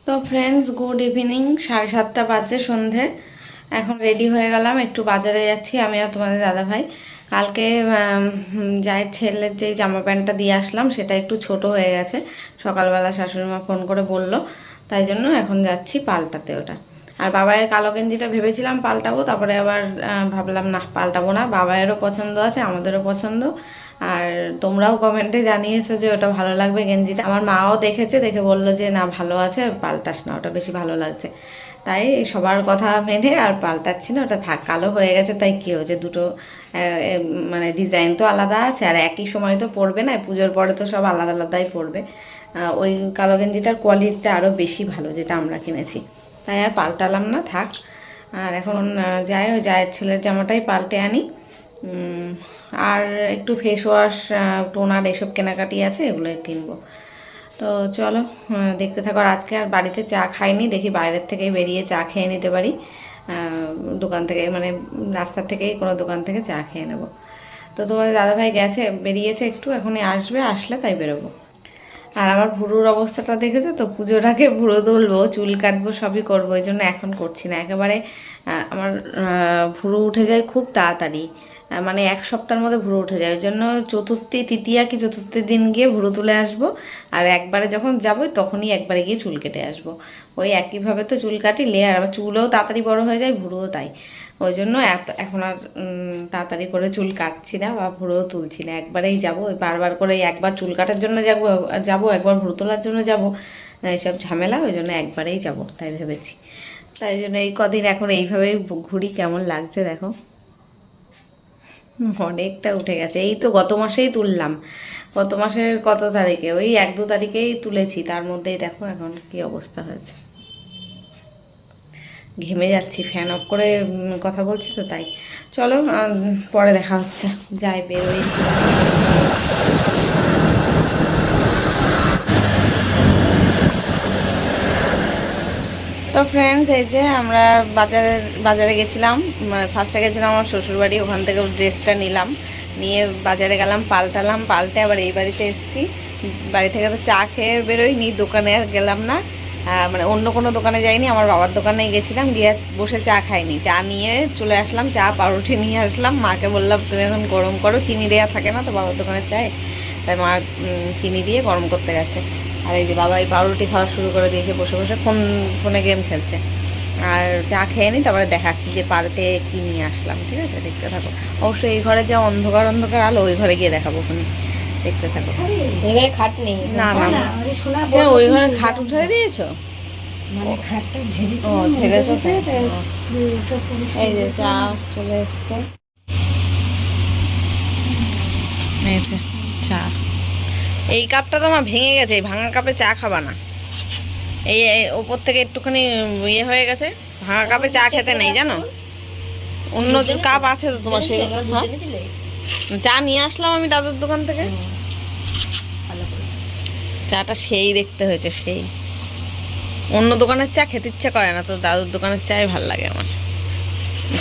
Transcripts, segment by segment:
তো friends, good evening. 7:30 বাজে, সন্ধে। এখন রেডি হয়ে গেলাম, একটু বাজারে যাচ্ছি আমি আর তোমাদের দাদা ভাই। কালকে যাই ছেলের যেই জামা প্যান্টটা দিয়ে আসলাম সেটা একটু ছোট হয়ে গেছে। সকালবেলা শাশুড়ি মা ফোন করে বলল, তাই জন্য এখন যাচ্ছি পাল্টাতে ওটা। আর বাবাইয়ের কালো গেঞ্জিটা ভেবেছিলাম পাল্টাবো, তারপরে আবার ভাবলাম না, পাল্টাবো না। বাবাইয়েরও পছন্দ আছে, আমাদেরও পছন্দ। আর তোমরাও কমেন্টে জানিয়েছো যে ওটা ভালো লাগবে গেঞ্জিটা। আমার মাও দেখেছে, দেখে বললো যে না, ভালো আছে, পাল্টাস না, ওটা বেশি ভালো লাগছে। তাই সবার কথা মেনে আর পাল্টাচ্ছি না, ওটা থাক। কালো হয়ে গেছে তাই কী হয়েছে, দুটো মানে ডিজাইন তো আলাদা আছে, আর একই সময় তো পরবে না, পুজোর পরে তো সব আলাদা আলাদাই পরবে। ওই কালো গেঞ্জিটার কোয়ালিটিটা আরও বেশি ভালো, যেটা আমরা কিনেছি। তাই আর পাল্টালাম না, থাক। আর এখন যাই, ওই জায়ের ছেলের জামাটাই পাল্টে আনি। আর একটু ফেস ওয়াশ, টোনার এসব কেনাকাটি আছে, এগুলোই কিনবো। তো চলো দেখতে থাকো। আর আজকে আর বাড়িতে চা খাইনি, দেখি বাইরের থেকেই বেরিয়ে চা খেয়ে নিতে পারি। দোকান থেকে, মানে রাস্তার থেকেই কোনো দোকান থেকে চা খেয়ে নেব। তো তোমাদের দাদাভাই গেছে, বেরিয়েছে একটু, এখনই আসবে, আসলে তাই বেরোবো। আর আমার ভুরুর অবস্থাটা দেখেছো তো, পুজোর আগে ভুরু তুলবো, চুল কাটবো, সবই করবো, এই জন্য এখন করছি না একেবারে। আমার ভুরু উঠে যায় খুব তাড়াতাড়ি, মানে এক সপ্তাহের মধ্যে ভুরু উঠে যায়। ওই জন্য তৃতীয়া কি চতুর্থী দিন গিয়ে ভুরু তুলে আসবো। আর একবারে যখন যাবো তখনই একবারে গিয়ে চুল কেটে আসবো। ওই একইভাবে তো চুল কাটি, লেয়ার। আমার চুলও তাড়াতাড়ি বড় হয়ে যায়, ভুরুও তাই। ওই জন্য এখন আর তাড়াতাড়ি করে চুল কাটছি না বা ভুরুও তুলছি না, একবারেই যাবো। ওই বারবার করে একবার চুল কাটার জন্য যাবো, একবার ভুরু তোলার জন্য যাবো, এইসব ঝামেলা। ওই জন্য একবারেই যাবো তাই ভেবেছি। তাই জন্য এই কদিন এখন এইভাবেই ঘুরি। কেমন লাগছে দেখো, অনেকটা উঠে গেছে। এই তো গত মাসেই তুললাম, গত মাসের কত তারিখে, ওই 1-2 তারিখেই তুলেছি, তার মধ্যেই দেখো এখন কি অবস্থা হয়েছে। ঘেমে যাচ্ছি, ফ্যান অফ করে কথা বলছি তো তাই। চলো পরে দেখা হচ্ছে, যাই বেরোই। তো ফ্রেন্ডস, এই যে আমরা বাজারে গেছিলাম। ফার্স্টে গেছিলাম আমার শ্বশুরবাড়ি, ওখান থেকে ড্রেসটা নিলাম, নিয়ে বাজারে গেলাম, পাল্টে আবার এই বাড়িতে এসেছি। বাড়ি থেকে তো চা খেয়ে বেরোইনি, দোকানে আর গেলাম না। মানে অন্য কোনো দোকানে যাইনি, আমার বাবার দোকানেই গেছিলাম, গিয়ে বসে চা খাইনি, চা নিয়ে চলে আসলাম। চা পাউরুটি নিয়ে আসলাম, মাকে বললাম তুমি এখন গরম করো, চিনি দেওয়া থাকে না তো বাবার দোকানে চায়, তাই মা চিনি দিয়ে গরম করতে গেছে। আর এই যে বাবা এই পাউরুটি খাওয়া শুরু করে দিয়েছে, বসে বসে ফোনে গেম খেলছে। আর চা খেয়ে নিই, তারপরে দেখাচ্ছি যে পাড়তে কি নিয়ে আসলাম, ঠিক আছে? দেখতে থাকো। অবশ্যই এই ঘরে যা অন্ধকার অন্ধকার আলো, ওই ঘরে গিয়ে দেখাবো ফোনে, দেখতে থাকো। ওই ঘরে খাট নেই? না না, ওই ঘরে খাট উঠে দিয়েছো? ও ছেড়েছো। এই যে চা চলে এসছে, এই যে চা। এই কাপটা তো আমার ভেঙে গেছে, এই ভাঙা কাপে চা খাবা না। এই ওপর থেকে একটুখানি ইয়ে হয়ে গেছে, ভাঙা কাপে চা খেতে নেই জানো। অন্য কাপ আছে তো তোমার, সেই চা নিয়ে আসলাম আমি দাদুর দোকান থেকে। চাটা সেই দেখতে হয়েছে, সেই। অন্য দোকানের চা খেতে ইচ্ছা করে না, তো দাদুর দোকানের চাই ভাল লাগে আমার।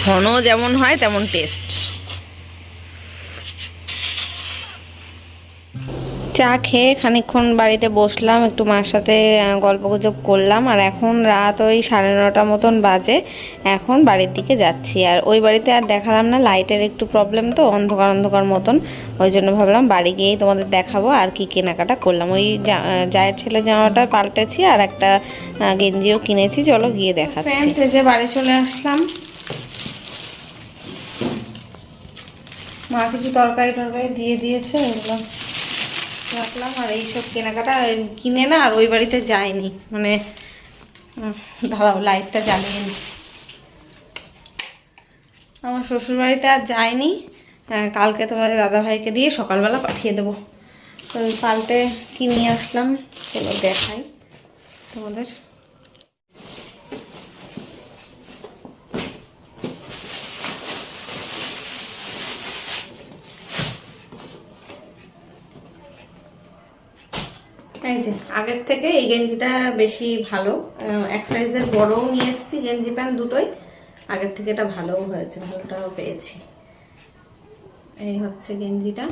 ঘন যেমন হয় তেমন টেস্ট। চা খেয়ে খানিকক্ষণ বাড়িতে বসলাম, একটু মার সাথে গল্পগুজব করলাম। আর এখন রাত ওই 9:30 মতন বাজে, এখন বাড়ির দিকে যাচ্ছি। আর ওই বাড়িতে আর দেখালাম না, লাইটের একটু প্রবলেম তো, অন্ধকার অন্ধকার মতন। ওই জন্য ভাবলাম বাড়ি গিয়েই তোমাদের দেখাবো আর কি কেনাকাটা করলাম। ওই জায়ের ছেলে জামাটা পাল্টেছি, আর একটা গেঞ্জিও কিনেছি, চলো গিয়ে দেখাচ্ছি। এই যে বাড়ি চলে আসলাম, মা কিছু তরকারি দিয়ে দিয়েছে, এগুলো রাখলাম। আর এইসব কেনাকাটা কিনে না আর ওই বাড়িতে যায়নি, মানে দাঁড়াও লাইটটা জ্বালিয়ে নি। আমার শ্বশুরবাড়িতে আর যায়নি, কালকে তোমাদের দাদাভাইকে দিয়ে সকালবেলা পাঠিয়ে দেবো। তো পাল্টে কি নিয়ে আসলাম চলো দেখাই তোমাদের। এই যে আগের থেকে এই গেঞ্জিটা বেশি ভালো, এক সাইজের বড়ও নিয়ে এসেছি, গেঞ্জি প্যান্ট দুটোই। আগের থেকে এটা ভালোও হয়েছে, ভালোটাও পেয়েছি। এই হচ্ছে গেঞ্জিটা,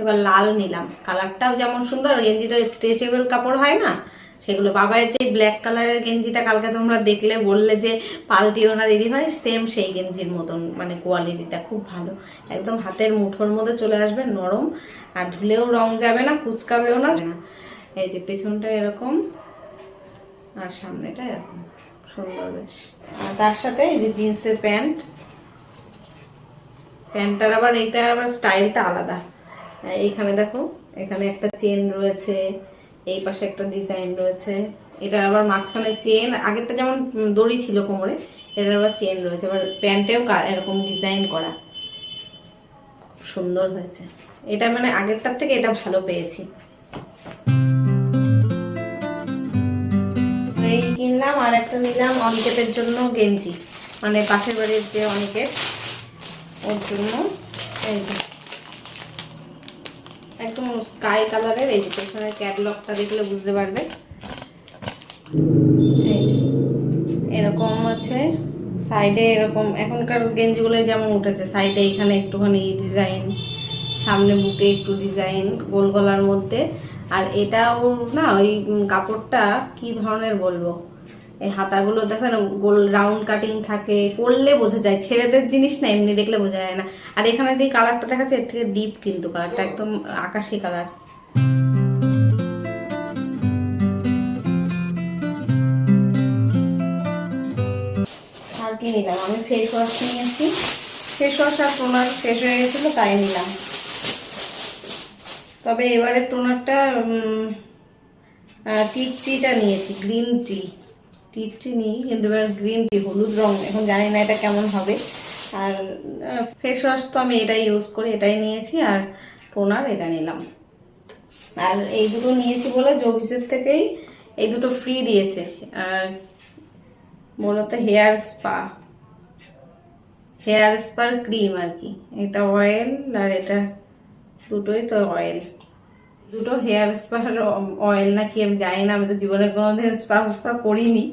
এবার লাল নিলাম, কালারটাও যেমন সুন্দর। গেঞ্জিটা স্ট্রেচেবল কাপড় হয় না সেগুলো। বাবায়ের যে ব্ল্যাক কালারের গেঞ্জিটা কালকে তোমরা দেখলে বললে যে পাল্টিও না দিদি ভাই, সেম সেই গেঞ্জির মতন, মানে কোয়ালিটিটা খুব ভালো, একদম হাতের মুঠোর মধ্যে চলে আসবে, নরম, আর ধুলেও রং যাবে না, কুচকাবেও না। এই যে পেছনটা এরকম আর সামনেটা এরকম সুন্দর বেশ। আর তার সাথে এই যে জিন্সের প্যান্ট, প্যান্টটার আবার এইটার আবার স্টাইলটা আলাদা। এইখানে দেখো, এখানে একটা চেন রয়েছে, এই পাশে একটা ডিজাইন রয়েছে, এটা আবার মাঝখানে চেন, আগেরটা যেমন দড়ি ছিল কোমরে, এটার আবার চেন রয়েছে। আবার প্যান্টেও এরকম ডিজাইন করা, সুন্দর হয়েছে। এটা মানে আগেরটার থেকে এটা ভালো পেয়েছি। এই কিনলাম, আর একটা নিলাম অনিকেতের জন্য গেঞ্জি, মানে পাশের বাড়ির যে অনিকেত, ওর জন্য। এই যে একদম স্কাই কালারের, এই যে পেছনে ক্যাটলগটা দেখলে বুঝতে পারবে। এই যে এরকম আছে, সাইডে এরকম এখনকার গেঞ্জিগুলো যেমন উঠেছে, সাইডে এখানে একটুখানি ডিজাইন, সামনে বুকে একটু ডিজাইন গোল গলার মধ্যে। আর এটাও না ওই কাপড়টা কি ধরনের বলবো, এই হাতাগুলো দেখো না গোল রাউন্ড কাটিং থাকে, পরলে বোঝা যায়, ছেলেদের জিনিস না, এমনি দেখলে বোঝা যায় না। আর এখানে যে কালারটা দেখাচ্ছে এর থেকে ডিপ, কিন্তু কালারটা একদম আকাশি কালার। আর কি নিলাম, আমি ফেস ওয়াশ নিয়েছি, ফেস ওয়াশ আর টোনার শেষ হয়ে গেছিলো তাই নিলাম। তবে এবারে টোনারটা টি ট্রিটা নিয়েছি, গ্রিন টি, টি ট্রি নিই, কিন্তু এবার গ্রিন টি, হলুদ রং, এখন জানি না এটা কেমন হবে। আর ফেস ওয়াশ তো আমি এটাই ইউজ করি, এটাই নিয়েছি। আর টোনার এটা নিলাম। আর এই দুটো নিয়েছি বলে জবিসের থেকেই এই দুটো ফ্রি দিয়েছে। আর মূলত হেয়ার স্পার ক্রিম আর কি, এটা অয়েল, আর এটা দুটোই তো অয়েল। দুটো হেয়ার স্পা অয়েল না কি আমি জানি না, আমি তো জীবনে কোনোদিন স্পা করিনি,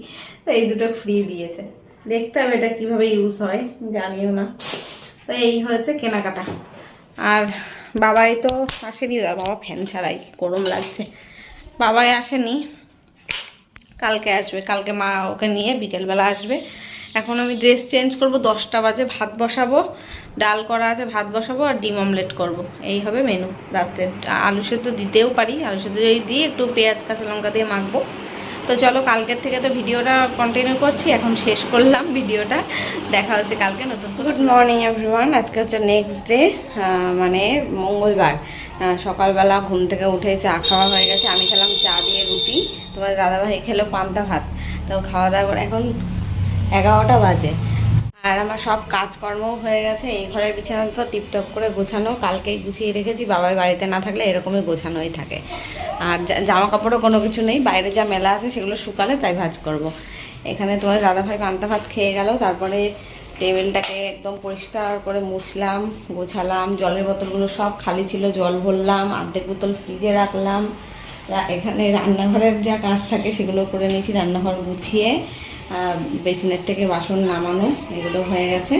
তো এই দুটো ফ্রি দিয়েছে। দেখতে হবে এটা কিভাবে ইউজ হয়, জানিও না। তো এই হয়েছে কেনাকাটা। আর বাবাই তো আসেনি, বাবা ফ্যান ছাড়াই, গরম লাগছে, বাবাই আসেনি, কালকে আসবে, কালকে মা ওকে নিয়ে বিকেলবেলা আসবে। এখন আমি ড্রেস চেঞ্জ করব, 10টা বাজে ভাত বসাবো, ডাল করা আছে, ভাত বসাবো, আর ডিম অমলেট করব, এই হবে মেনু রাত্রে। আলু সেদ্ধ দিতেও পারি, আলু সেদ্ধ যদি দিই একটু পেঁয়াজ কাঁচা লঙ্কা দিয়ে মাখবো। তো চলো, কালকের থেকে তো ভিডিওটা কন্টিনিউ করছি, এখন শেষ করলাম ভিডিওটা, দেখা হচ্ছে কালকে নতুন। গুড মর্নিং এভরিওয়ান, আজকে হচ্ছে নেক্সট ডে, মানে মঙ্গলবার। সকালবেলা ঘুম থেকে উঠে চা খাওয়া হয়ে গেছে, আমি খেলাম চা দিয়ে রুটি, তোমার দাদাভাই খেলো পান্তা ভাত। তো খাওয়া দাওয়া করে এখন 11টা বাজে, আর আমার সব কাজকর্মও হয়ে গেছে। এই ঘরের বিছানা তো টিপটপ করে গোছানো, কালকেই গুছিয়ে রেখেছি, বাবাই বাড়িতে না থাকলে এরকমই গোছানোই থাকে। আর জামা কাপড়ও কোনো কিছু নেই, বাইরে যা মেলা আছে সেগুলো শুকালে তাই ভাঁজ করব। এখানে তোমার দাদাভাই পান্তা ভাত খেয়ে গেল, তারপরে টেবিলটাকে একদম পরিষ্কার করে মুছলাম, গোছালাম, জলের বোতলগুলো সব খালি ছিল, জল ভরলাম, অর্ধেক বোতল ফ্রিজে রাখলাম। এখানে রান্নাঘরের যা কাজ থাকে সেগুলো করে নিয়েছি, রান্নাঘর গুছিয়ে বেসিনের থেকে বাসন নামানো এগুলো হয়ে গেছে।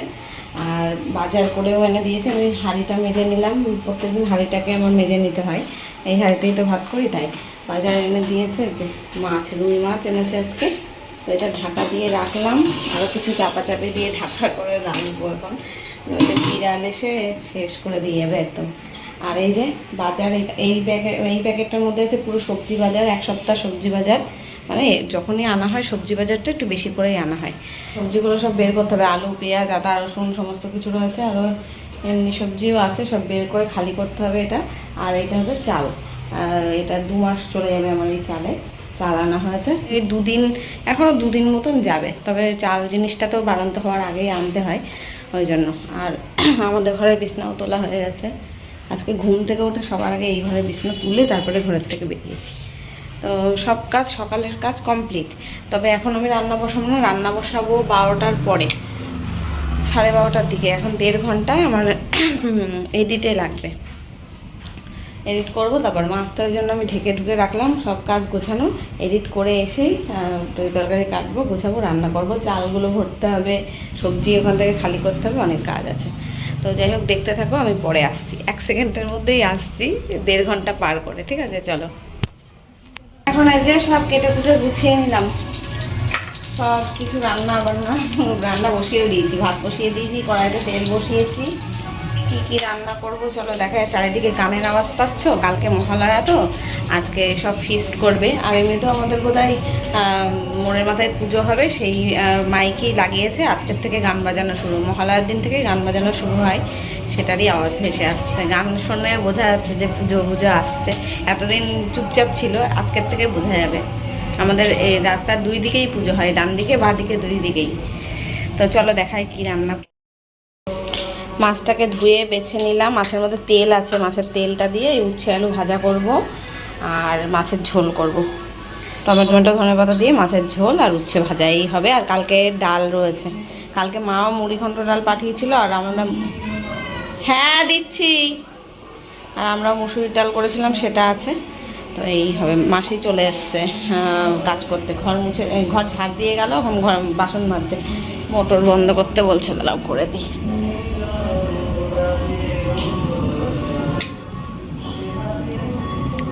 আর বাজার করেও এনে দিয়েছে, আমি হাঁড়িটা মেজে নিলাম, প্রত্যেকদিন হাঁড়িটাকে আমার মেজে নিতে হয়, এই হাঁড়িতেই তো ভাত করি, তাই বাজার এনে দিয়েছে। যে মাছ, রুই মাছ এনেছে আজকে, তো এটা ঢাকা দিয়ে রাখলাম, আরও কিছু চাপাচাপি দিয়ে ঢাকা করে রাখবো এখন, নইলে বিড়াল এসে শেষ করে দিয়ে যাবে একদম। আর এই যে বাজার, এই প্যাকেটটার মধ্যে আছে পুরো সবজি বাজার, 1 সপ্তাহ সবজি বাজার, মানে যখনই আনা হয় সবজি বাজারটা একটু বেশি করেই আনা হয়। সবজিগুলো সব বের করতে হবে, আলু, পেঁয়াজ, আদা, রসুন সমস্ত কিছু রয়েছে, আরও এমনি সবজিও আছে, সব বের করে খালি করতে হবে এটা। আর এটা হচ্ছে চাল, এটা 2 মাস চলে যাবে আমার এই চালে, চাল আনা হয়েছে, এই 2 দিন, এখনও 2 দিন মতন যাবে, তবে চাল জিনিসটা তো বাড়ন্ত হওয়ার আগেই আনতে হয়, ওই জন্য। আর আমাদের ঘরের বিছনাও তোলা হয়ে গেছে, আজকে ঘুম থেকে উঠে সবার আগে এই ঘরের বিছনা তুলে তারপরে ঘরের থেকে বেরিয়েছি। তো সব কাজ, সকালের কাজ কমপ্লিট। তবে এখন আমি রান্না বসাবো না, রান্না বসাবো 12টার পরে, 12:30টার দিকে। এখন 1.5 ঘন্টা আমার এডিটে লাগবে, এডিট করব, তারপর মাছটা ওই জন্য আমি ঢেকে ঢুকে রাখলাম, সব কাজ গোছানো, এডিট করে এসেই তরকারি কাটবো, গোছাবো, রান্না করব, চালগুলো ভরতে হবে, সবজি ওখান থেকে খালি করতে হবে, অনেক কাজ আছে। তো যাই হোক দেখতে থাকো, আমি পরে আসছি, 1 সেকেন্ডের মধ্যেই আসছি, 1.5 ঘন্টা পার করে। ঠিক আছে, চলো। এখন এই যে সব কেটে কুটে গুছিয়ে নিলাম, সব কিছু রান্না বসিয়ে দিয়েছি, ভাত বসিয়ে দিয়েছি, কড়াইতে তেল বসিয়েছি। কি কি রান্না করবো চলো দেখা যায়। চারিদিকে গানের আওয়াজ পাচ্ছ, কালকে মহালয়া তো, আজকে সব ফিস্ট করবে। আর এমনিতেও আমাদের বোধহয় মোড়ের মাথায় পুজো হবে, সেই মাইকেই লাগিয়েছে, আজকের থেকে গান বাজানো শুরু, মহালয়ার দিন থেকে গান বাজানো শুরু হয়, সেটারই আওয়াজ ভেসে আসছে। গান শুনে বোঝা যাচ্ছে যে পুজো পুজো আসছে। এতদিন চুপচাপ ছিল, আজকের থেকে বোঝা যাবে। আমাদের এই রাস্তার 2 দিকেই পুজো হয়, ডান দিকে বাঁ দিকে 2 দিকেই। তো চলো দেখাই কি রান্না। মাছটাকে ধুয়ে বেছে নিলাম, মাছের মধ্যে তেল আছে, মাছের তেলটা দিয়ে এই উচ্ছে আলু ভাজা করব আর মাছের ঝোল করব। টমেটো ধনেপাতা দিয়ে মাছের ঝোল আর উচ্ছে ভাজা এই হবে। আর কালকে ডাল রয়েছে, কালকে মাও মুড়িঘণ্ট ডাল পাঠিয়েছিল, আর আমরা, হ্যাঁ দিচ্ছি, আর আমরা মুসুরির ডাল করেছিলাম, সেটা আছে। তো এই হবে। মাসি চলে এসছে কাজ করতে, ঘর ঝাড় দিয়ে গেল, এখন ঘর বাসন মাজছে, মোটর বন্ধ করতে বলছে, তারাও করে দিই।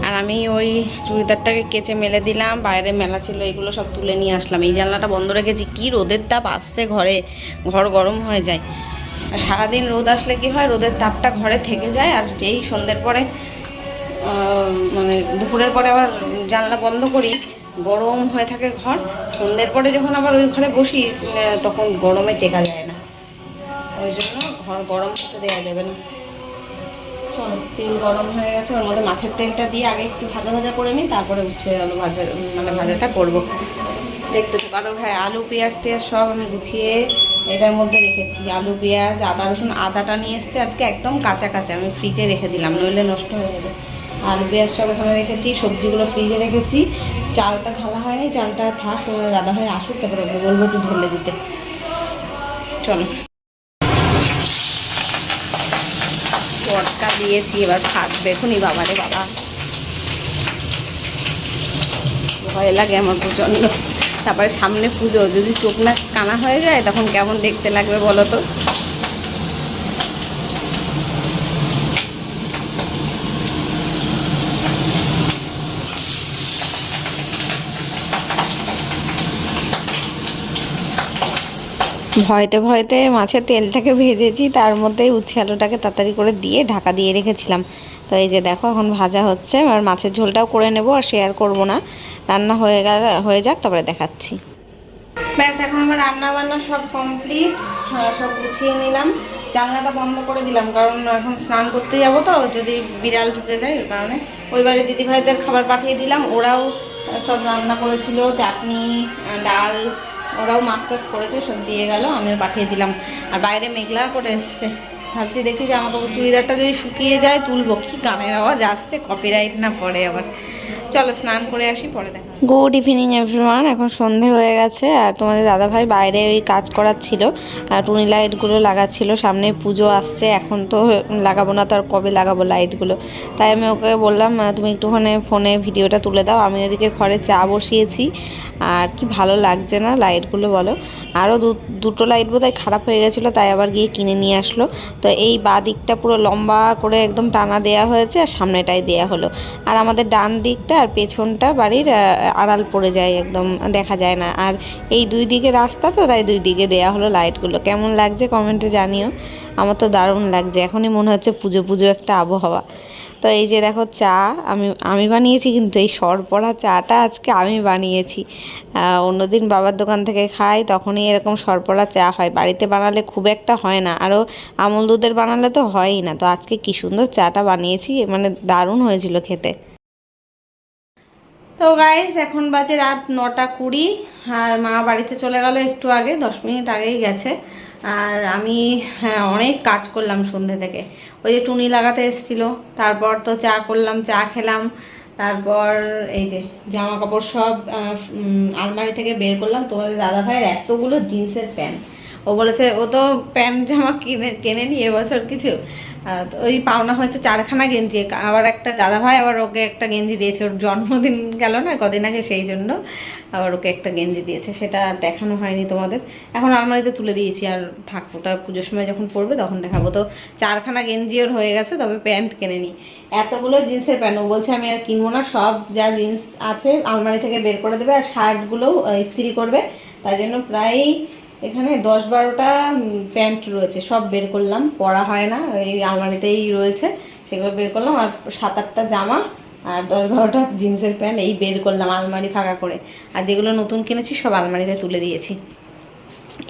আর আমি ওই চুড়িদারটাকে কেচে মেলে দিলাম, বাইরে মেলা ছিল, এগুলো সব তুলে নিয়ে আসলাম। এই জানলাটা বন্ধ রেখেছি, কি রোদের তাপ আসছে ঘরে, ঘর গরম হয়ে যায়। আর সারাদিন রোদ আসলে কি হয়, রোদের তাপটা ঘরে থেকে যায়, আর যেই সন্ধ্যের পরে মানে দুপুরের পরে আবার জানলা বন্ধ করি, গরম হয়ে থাকে ঘর। সন্ধ্যের পরে যখন আবার ওই ঘরে বসি, তখন গরমে টেকা যায় না, ওই জন্য ঘর গরম হতে দেওয়া যাবে না। চলো, তেল গরম হয়ে গেছে, ওর মধ্যে মাছের তেলটা দিয়ে আগে একটু ভাজা ভাজা করে নিই, তারপরে উচ্ছে আলু ভাজাটা করবো। দেখতে তো পারো। হ্যাঁ, আলু পেঁয়াজ টেয়াজ সব আমি গুছিয়ে এটার মধ্যে রেখেছি। আলু পেঁয়াজ আদা রসুন, আদাটা নিয়ে এসছে আজকে একদম কাঁচা কাঁচা, আমি ফ্রিজে রেখে দিলাম, নইলে নষ্ট হয়ে যাবে। আলু পেঁয়াজ সব এখানে রেখেছি, সবজিগুলো ফ্রিজে রেখেছি। চালটা ঢালা হয়নি, চালটা থাক, তোমাদের দাদা ভাই আসুক, তারপরে ওকে বলবো একটু ঢেলে দিতে। চলো, পটকা দিয়েছি, এবার ফাটবে এখনই। বাবারে বাবা, ভয় লাগে আমার প্রচণ্ড। তারপরে সামনে পুজো, যদি চোখ নাক কানা হয়ে যায় তখন কেমন দেখতে লাগবে বলো তো। ভয়তে ভয়তে মাছের তেলটাকে ভেজেছি, তার মধ্যে উচ্ছে আলুটাকে তাড়াতাড়ি করে দিয়ে ঢাকা দিয়ে রেখেছিলাম। তো এই যে দেখো, এখন ভাজা হচ্ছে, আর মাছের ঝোলটাও করে নেব, আর শেয়ার করব না, রান্না হয়ে যাক, তারপরে দেখাচ্ছি। ব্যাস, এখন আমার রান্না বান্না সব কমপ্লিট, সব গুছিয়ে নিলাম। জানলাটা বন্ধ করে দিলাম, কারণ এখন স্নান করতে যাব, তো যদি বিড়াল ঢুকে যায় ওই কারণে। ওই বাড়ি দিদিভাইদের খাবার পাঠিয়ে দিলাম, ওরাও সব রান্না করেছিল, চাটনি ডাল, ওরাও মাছ টাছ করেছে, সব দিয়ে গেল, আমিও পাঠিয়ে দিলাম। আর বাইরে মেঘলা করে এসছে, ভাবছি দেখি যে আমার চুড়িদারটা যদি শুকিয়ে যায় তুলবো। কি গানের আওয়াজ আসছে, কপিরাইট না পড়ে আবার। চলো স্নান করে আসি, পরে দেখা। গুড ইভিনিং এভরিওয়ান, এখন সন্ধে হয়ে গেছে, আর তোমাদের দাদাভাই বাইরে ওই কাজ করাচ্ছিল, আর টুনি লাইটগুলো লাগাচ্ছিল, সামনে পুজো আসছে, এখন তো লাগাবো না, তো আর কবে লাগাবো লাইটগুলো। তাই আমি ওকে বললাম তুমি একটুখানি ফোনে ভিডিওটা তুলে দাও, আমি ওদিকে ঘরে চা বসিয়েছি। আর কি ভালো লাগছে না লাইটগুলো বলো। আরও দুটো লাইট বোধহয় খারাপ হয়ে গেছিলো, তাই আবার গিয়ে কিনে নিয়ে আসলো। তো এই বাঁ দিকটা পুরো লম্বা করে একদম টানা দেয়া হয়েছে, আর সামনেটাই দেয়া হলো। আর আমাদের ডান দিকটা আর পেছনটা বাড়ির আড়াল পড়ে যায়, একদম দেখা যায় না। আর এই 2 দিকে রাস্তা, তো তাই 2 দিকে দেয়া হলো লাইটগুলো। কেমন লাগছে কমেন্টে জানিও, আমার তো দারুণ লাগছে, এখনই মনে হচ্ছে পুজো পুজো একটা আবহাওয়া। তো এই যে দেখো চা আমি বানিয়েছি, কিন্তু এই সরপড়া চাটা আজকে আমি বানিয়েছি। অন্যদিন বাবার দোকান থেকে খাই, তখনই এরকম সরপড়া চা হয়, বাড়িতে বানালে খুব একটা হয় না, আরও আমুল দুধের বানালে তো হয়ই না। তো আজকে কি সুন্দর চাটা বানিয়েছি, মানে দারুণ হয়েছিল খেতে। তো গাইস, এখন বাজে রাত 9:20, আর মা বাড়িতে চলে গেল একটু আগে, 10 মিনিট আগেই গেছে। আর আমি অনেক কাজ করলাম সন্ধ্যে থেকে। ওই যে টুনি লাগাতে এসেছিলো, তারপর তো চা করলাম, চা খেলাম, তারপর এই যে জামা কাপড় সব আলমারি থেকে বের করলাম। তোমাদের দাদা ভাইয়ের এতগুলো জিন্সের প্যান্ট, ও বলেছে ও তো প্যান্ট জামা কেনেনি এবছর কিছু, তো ওই পাওনা হয়েছে 4খানা গেঞ্জি, আবার একটা দাদা ভাই আবার ওকে একটা গেঞ্জি দিয়েছে, ওর জন্মদিন গেল না কদিন আগে, সেই জন্য আবার ওকে একটা গেঞ্জি দিয়েছে, সেটা আর দেখানো হয়নি তোমাদের। এখন আলমারিতে তুলে দিয়েছি, আর থাক, ওটা পুজোর সময় যখন পড়বে তখন দেখাবো। তো 4খানা গেঞ্জি ওর হয়ে গেছে, তবে প্যান্ট কেনেনি। এতগুলো জিন্সের প্যান্ট ও বলছে আমি আর কিনবো না, সব যা জিন্স আছে আলমারি থেকে বের করে দেবে, আর শার্টগুলোও ইস্ত্রি করবে। তাই জন্য প্রায় এখানে 10-12টা প্যান্ট রয়েছে, সব বের করলাম, পরা হয় না, এই আলমারিতেই রয়েছে, সেগুলো বের করলাম। আর 7-8টা জামা আর 10-12টা জিন্সের প্যান্ট এই বের করলাম আলমারি ফাঁকা করে। আর যেগুলো নতুন কিনেছি সব আলমারিতে তুলে দিয়েছি।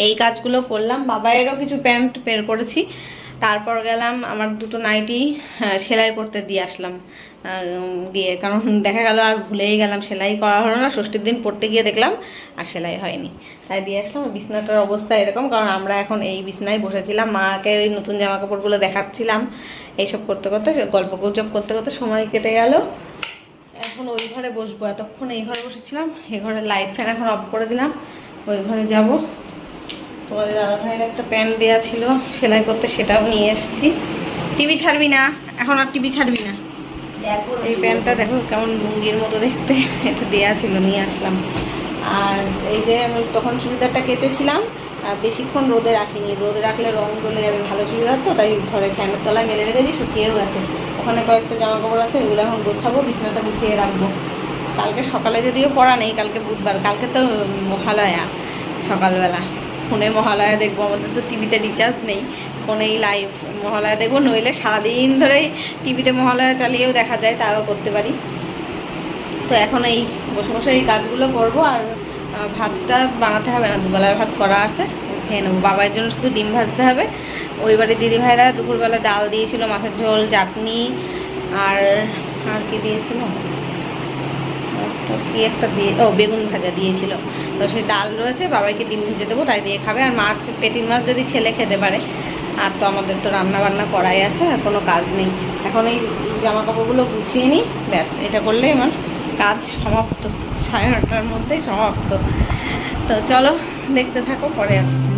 এই কাজগুলো করলাম। বাবাইয়েরও কিছু প্যান্ট বের করেছি। তারপর গেলাম আমার 2টো নাইটি সেলাই করতে দিয়ে আসলাম গিয়ে, কারণ দেখা গেল আর ভুলেই গেলাম, সেলাই করা হলো না। ষষ্ঠীর দিন পড়তে গিয়ে দেখলাম আর সেলাই হয়নি, তাই দিয়ে আসলাম। বিছনাটার অবস্থা এরকম, কারণ আমরা এখন এই বিছনায় বসেছিলাম, মাকে ওই নতুন জামা কাপড়গুলো দেখাচ্ছিলাম, এইসব করতে করতে গল্প গুজব করতে করতে সময় কেটে গেল। এখন ওই ঘরে বসবো, এতক্ষণ এই ঘরে বসেছিলাম, এই ঘরে লাইট ফ্যান এখন অফ করে দিলাম, ওই ঘরে যাব। তোমাদের দাদা ভাইয়ের একটা প্যান্ট দেওয়া ছিল সেলাই করতে, সেটাও নিয়ে এসেছি। টিভি ছাড়বি না এখন, আর টিভি ছাড়বি না। এই প্যান্টটা দেখো কেমন লুঙ্গির মতো দেখতে, এটা দেওয়া ছিল, নিয়ে আসলাম। আর এই যে আমি তখন চুড়িদারটা কেচেছিলাম, বেশিক্ষণ রোদে রাখিনি, রোদে রাখলে রং চলে যাবে, ভালো চুড়িদার তো, তাই ঘরে ফ্যানের তলায় মেলে রেখেছি, শুকিয়েও গেছে। ওখানে কয়েকটা জামা কাপড় আছে, ওগুলো এখন গোছাবো, বিছানাটা গুছিয়ে রাখবো। কালকে সকালে যদিও পড়া নেই, কালকে বুধবার, কালকে তো মহালয়া সকালবেলা ফোনে মহালয়া দেখবো, আমাদের তো টিভিতে রিচার্জ নেই, ফোনেই লাইভ মহালয়া দেখবো, নইলে সারাদিন ধরেই টিভিতে মহালয়া চালিয়েও দেখা যায়, তাও করতে পারি। তো এখন এই বসে বসে এই কাজগুলো করব। আর ভাতটা বানাতে হবে না, দুবেলার ভাত করা আছে, খেয়ে নেবো। বাবার জন্য শুধু ডিম ভাজতে হবে। ওই বাড়ির দিদিভাইরা দুপুরবেলা ডাল দিয়েছিল, মাছের ঝোল, চাটনি, আর আর কি দিয়েছিল, কি একটা দিয়ে, বেগুন ভাজা দিয়েছিল। তো সেই ডাল রয়েছে, বাবাইকে ডিম ভেজে দেবো, তাই দিয়ে খাবে। আর মাছ, পেটির মাছ যদি খেতে পারে। আর তো আমাদের তো রান্না বান্না করাই আছে, আর কোনো কাজ নেই। এখন এই জামা কাপড়গুলো গুছিয়ে নিই, ব্যাস, এটা করলেই আমার কাজ সমাপ্ত, 9:30টার মধ্যেই সমাপ্ত। তো চলো দেখতে থাকো, পরে আসছি।